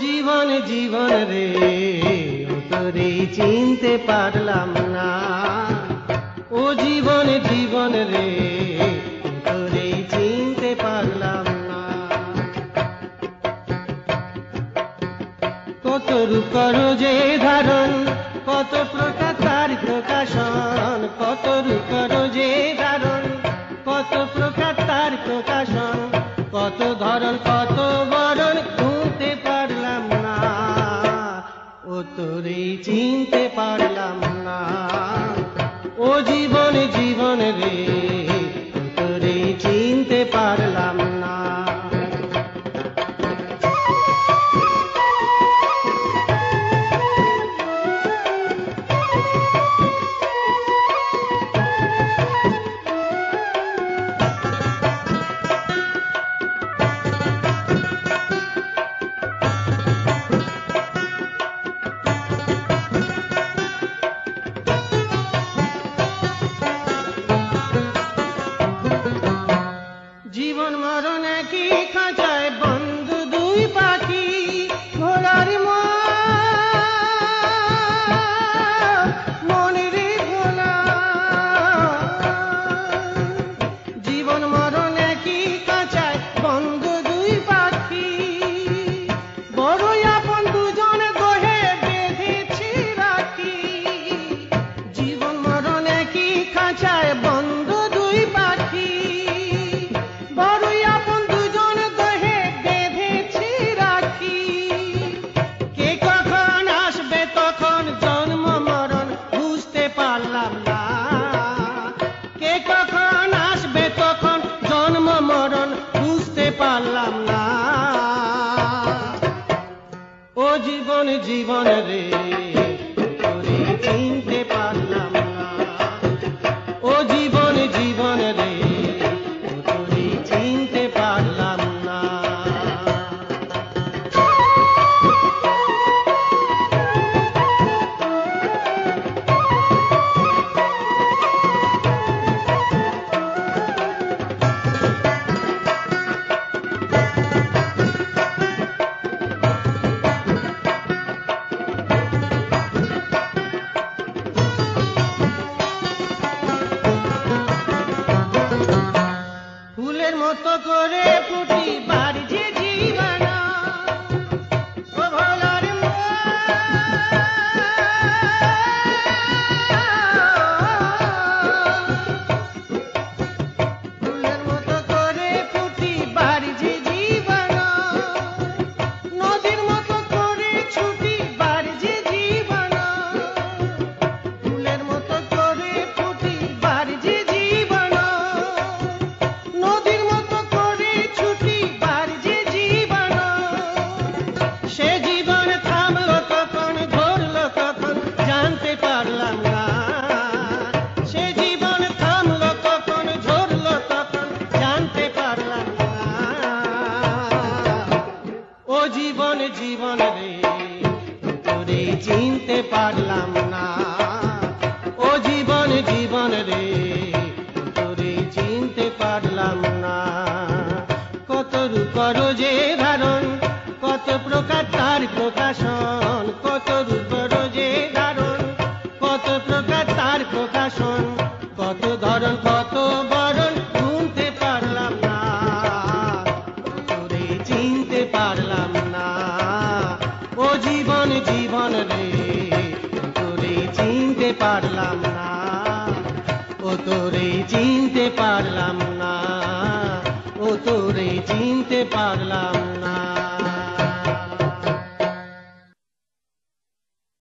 জীবন জীবন রে তোরে চিনতে পারলাম না। ও জীবন জীবন রে তোরে চিনতে পারলাম না। কত রূপ যে ধারণ, কত প্রকার তার প্রকাশন। কত রূপ যে ধারণ, কত প্রকার তার প্রকাশন। কত ধরন কত বরণ খুঁজতে পারলাম না। ও তোরে চিনতে পারলাম না। ও জীবন জীবন রে তোরে চিনতে পারলাম না। জীবন মরণ একই খাঁচায় বন্ধ দুই পাখি। ঘোড়ার মনের ভোলা। জীবন মরণ একই খাঁচায় বন্ধ দুই পাখি। বড়ই আপন দুজন দোহে বেঁধেছি রাখি। জীবন মরণ একই খাঁচায় বন্ধ দুই পাখি। বড়ই আপন দুজন দোহে বেঁধেছি রাখি। কে কখন আসবে তখন জন্ম মরণ বুঝতে পারলাম না। কে কখন আসবে তখন জন্ম মরণ বুঝতে পারলাম না। ও জীবন জীবন রে তোরে চিনতে পারলাম না। ও জীবন জীবন রে তোরে চিনতে পারলাম না। ফুলের মতো করে ফুটি বাড়ছে জীবন। ও ভোলার ফুলের মতো করে ফুটি বাড়ছে জীবন। নদীর মতো করে ছুটি বাড়ছে জীবন। ফুলের মতো করে ফুটি বাড়ছে জীবন। নদীর মতো করে ছুটি বাড়ছে জীবন। সে জীবন থামলো কখন ধরলো কখন জানতে পারলাম না। সে জীবন থামলো কখন ধরলো কখন জানতে পারলাম না। ও জীবন জীবন রে তোরে চিনতে পারলাম না। ও জীবন জীবন রে তোরে চিনতে পারলাম না। কত রূপ যে ধারণ, কত প্রকার তার প্রকাশন। কত রূপ যে ধারণ, কত প্রকার তার প্রকাশন। কত ধরন কত বরণ শুনতে পারলাম না। তোরে চিনতে পারলাম না। ও জীবন জীবন রে তোরে চিনতে পারলাম না। ও তোরে চিনতে পারলাম না। ও তোরে চিনতে পারলাম না।